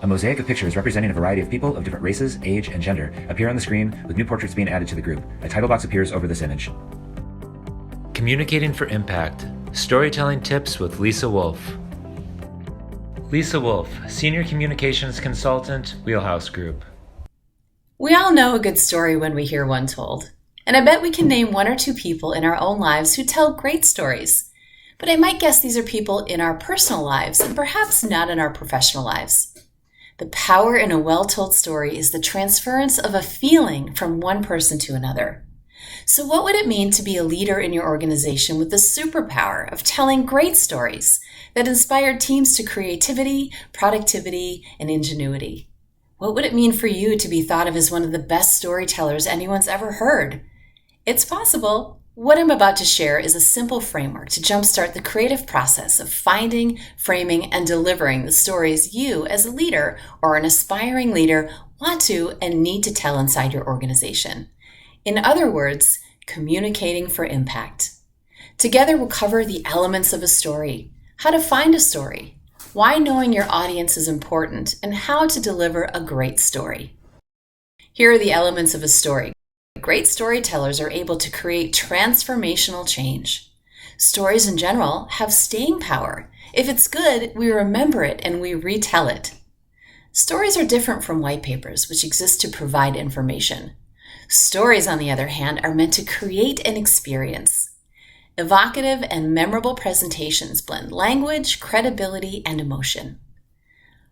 A mosaic of pictures representing a variety of people of different races, age, and gender appear on the screen, with new portraits being added to the group. A title box appears over this image. Communicating for Impact. Storytelling Tips with Lisa Wolfe. Lisa Wolfe, Senior Communications Consultant, Wheelhouse Group. We all know a good story when we hear one told. And I bet we can name one or two people in our own lives who tell great stories. But I might guess these are people in our personal lives and perhaps not in our professional lives. The power in a well-told story is the transference of a feeling from one person to another. So what would it mean to be a leader in your organization with the superpower of telling great stories that inspire teams to creativity, productivity, and ingenuity? What would it mean for you to be thought of as one of the best storytellers anyone's ever heard? It's possible. What I'm about to share is a simple framework to jumpstart the creative process of finding, framing, and delivering the stories you, as a leader or an aspiring leader, want to and need to tell inside your organization. In other words, communicating for impact. Together, we'll cover the elements of a story, how to find a story, why knowing your audience is important, and how to deliver a great story. Here are the elements of a story. Great storytellers are able to create transformational change. Stories in general have staying power. If it's good, we remember it and we retell it. Stories are different from white papers, which exist to provide information. Stories, on the other hand, are meant to create an experience. Evocative and memorable presentations blend language, credibility, and emotion.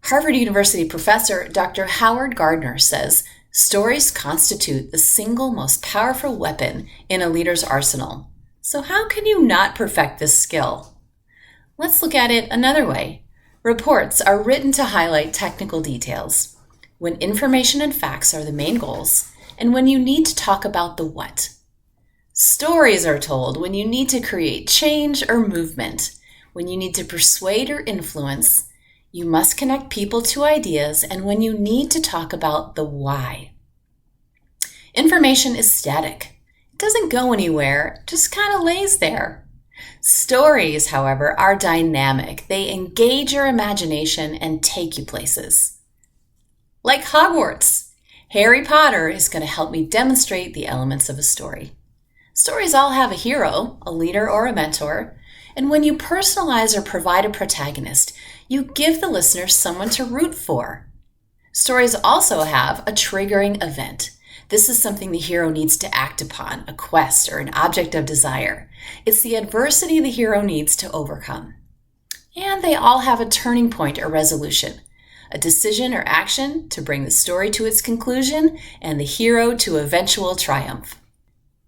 Harvard University professor Dr. Howard Gardner says, stories constitute the single most powerful weapon in a leader's arsenal. So how can you not perfect this skill? Let's look at it another way. Reports are written to highlight technical details, when information and facts are the main goals, and when you need to talk about the what. Stories are told when you need to create change or movement, when you need to persuade or influence. You must connect people to ideas, and when you need to talk about the why. Information is static. It doesn't go anywhere, just kind of lays there. Stories, however, are dynamic. They engage your imagination and take you places. Like Hogwarts, Harry Potter is going to help me demonstrate the elements of a story. Stories all have a hero, a leader, or a mentor. And when you personalize or provide a protagonist, you give the listener someone to root for. Stories also have a triggering event. This is something the hero needs to act upon, a quest or an object of desire. It's the adversity the hero needs to overcome. And they all have a turning point or resolution, a decision or action to bring the story to its conclusion and the hero to eventual triumph.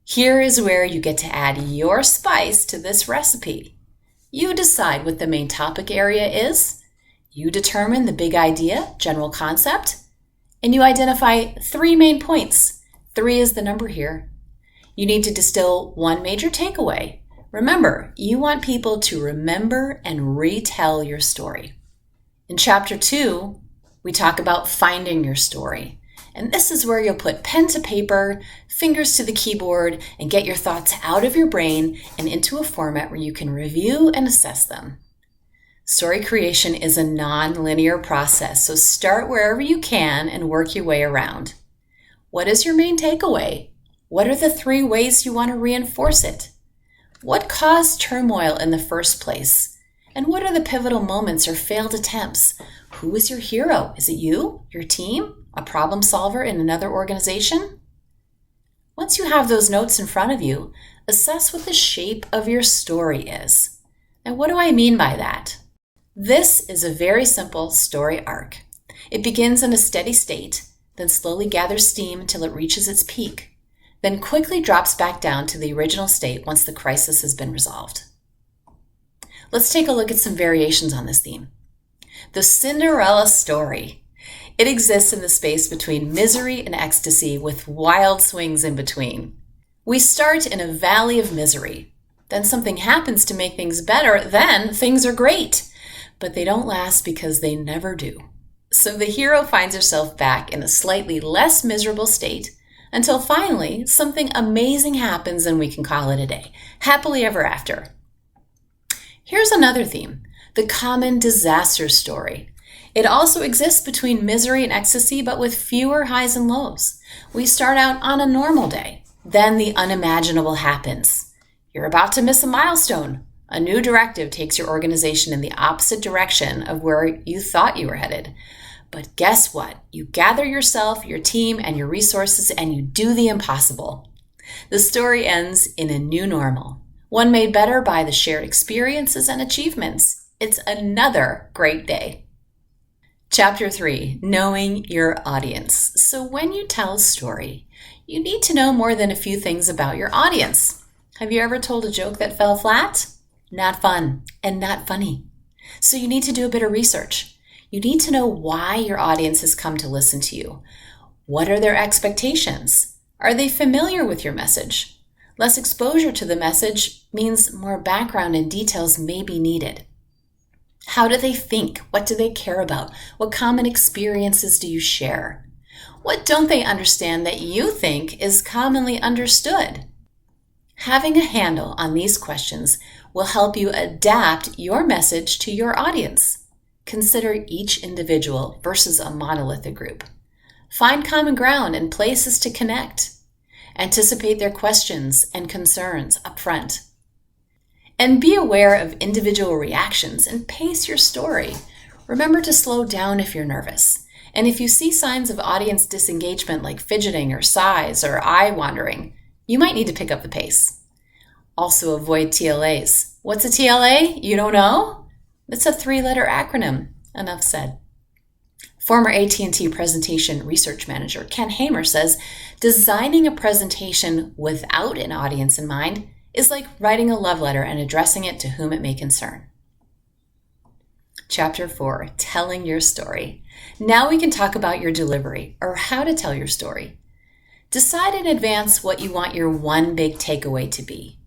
Here is where you get to add your spice to this recipe. You decide what the main topic area is, you determine the big idea, general concept, and you identify 3 main points. 3 is the number here. You need to distill one major takeaway. Remember, you want people to remember and retell your story. In Chapter 2, we talk about finding your story. And this is where you'll put pen to paper, fingers to the keyboard, and get your thoughts out of your brain and into a format where you can review and assess them. Story creation is a non-linear process, so start wherever you can and work your way around. What is your main takeaway? What are the 3 ways you want to reinforce it? What caused turmoil in the first place? And what are the pivotal moments or failed attempts? Who is your hero? Is it you, your team? A problem solver in another organization? Once you have those notes in front of you, assess what the shape of your story is. Now, what do I mean by that? This is a very simple story arc. It begins in a steady state, then slowly gathers steam until it reaches its peak, then quickly drops back down to the original state once the crisis has been resolved. Let's take a look at some variations on this theme. The Cinderella story. It exists in the space between misery and ecstasy with wild swings in between. We start in a valley of misery. Then something happens to make things better. Then things are great. But they don't last because they never do. So the hero finds herself back in a slightly less miserable state until finally something amazing happens and we can call it a day. Happily ever after. Here's another theme, the common disaster story. It also exists between misery and ecstasy, but with fewer highs and lows. We start out on a normal day. Then the unimaginable happens. You're about to miss a milestone. A new directive takes your organization in the opposite direction of where you thought you were headed. But guess what? You gather yourself, your team, and your resources, and you do the impossible. The story ends in a new normal, one made better by the shared experiences and achievements. It's another great day. Chapter 3, Knowing Your Audience. So when you tell a story, you need to know more than a few things about your audience. Have you ever told a joke that fell flat? Not fun and not funny. So you need to do a bit of research. You need to know why your audience has come to listen to you. What are their expectations? Are they familiar with your message? Less exposure to the message means more background and details may be needed. How do they think? What do they care about? What common experiences do you share? What don't they understand that you think is commonly understood? Having a handle on these questions will help you adapt your message to your audience. Consider each individual versus a monolithic group. Find common ground and places to connect. Anticipate their questions and concerns up front. And be aware of individual reactions and pace your story. Remember to slow down if you're nervous. And if you see signs of audience disengagement like fidgeting or sighs or eye wandering, you might need to pick up the pace. Also avoid TLAs. What's a TLA? You don't know? It's a 3-letter acronym. Enough said. Former AT&T presentation research manager Ken Hamer says, designing a presentation without an audience in mind is like writing a love letter and addressing it to whom it may concern. Chapter 4, Telling Your Story. Now we can talk about your delivery, or how to tell your story. Decide in advance what you want your one big takeaway to be.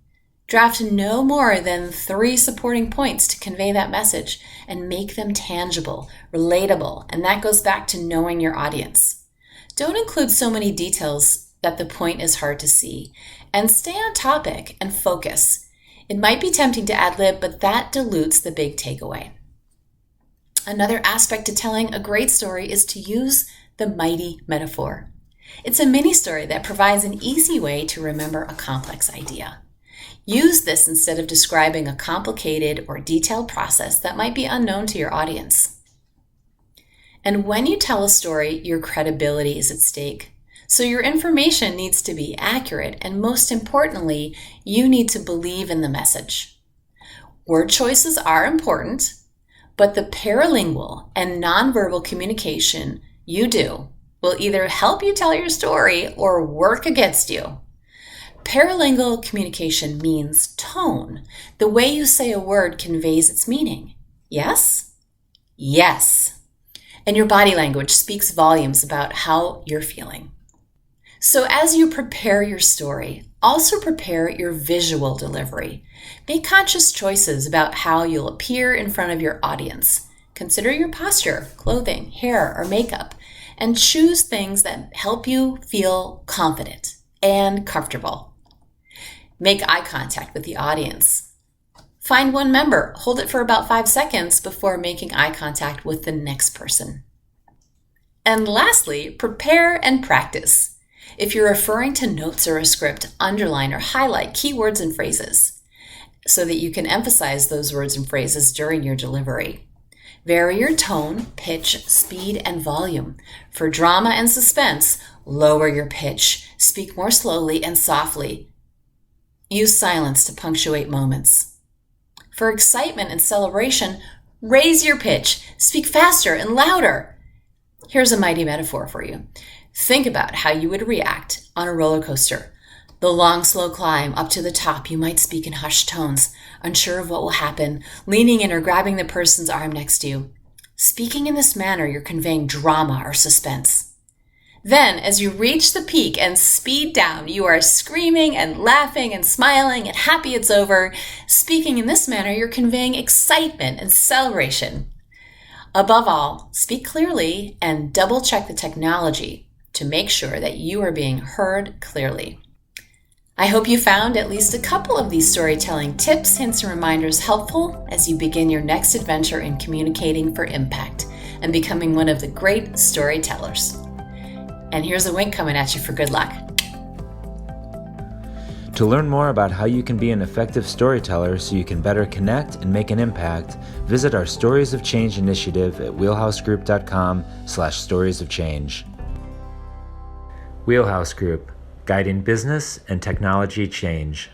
Draft no more than 3 supporting points to convey that message and make them tangible, relatable, and that goes back to knowing your audience. Don't include so many details that the point is hard to see, and stay on topic and focus. It might be tempting to ad-lib, but that dilutes the big takeaway. Another aspect to telling a great story is to use the mighty metaphor. It's a mini story that provides an easy way to remember a complex idea. Use this instead of describing a complicated or detailed process that might be unknown to your audience. And when you tell a story, your credibility is at stake. So your information needs to be accurate, and most importantly, you need to believe in the message. Word choices are important, but the paralingual and nonverbal communication you do will either help you tell your story or work against you. Paralingual communication means tone. The way you say a word conveys its meaning. Yes? Yes. And your body language speaks volumes about how you're feeling. So as you prepare your story, also prepare your visual delivery. Make conscious choices about how you'll appear in front of your audience. Consider your posture, clothing, hair, or makeup, and choose things that help you feel confident and comfortable. Make eye contact with the audience. Find one member, hold it for about 5 seconds before making eye contact with the next person. And lastly, prepare and practice. If you're referring to notes or a script, underline or highlight keywords and phrases so that you can emphasize those words and phrases during your delivery. Vary your tone, pitch, speed, and volume. For drama and suspense, lower your pitch. Speak more slowly and softly. Use silence to punctuate moments. For excitement and celebration, raise your pitch. Speak faster and louder. Here's a mighty metaphor for you. Think about how you would react on a roller coaster. The long, slow climb up to the top, you might speak in hushed tones, unsure of what will happen, leaning in or grabbing the person's arm next to you. Speaking in this manner, you're conveying drama or suspense. Then, as you reach the peak and speed down, you are screaming and laughing and smiling and happy it's over. Speaking in this manner, you're conveying excitement and celebration. Above all, speak clearly and double-check the technology to make sure that you are being heard clearly. I hope you found at least a couple of these storytelling tips, hints, and reminders helpful as you begin your next adventure in communicating for impact. and becoming one of the great storytellers. And here's a wink coming at you for good luck. To learn more about how you can be an effective storyteller so you can better connect and make an impact, visit our Stories of Change initiative at wheelhousegroup.com/storiesofchange. Wheelhouse Group, guiding business and technology change.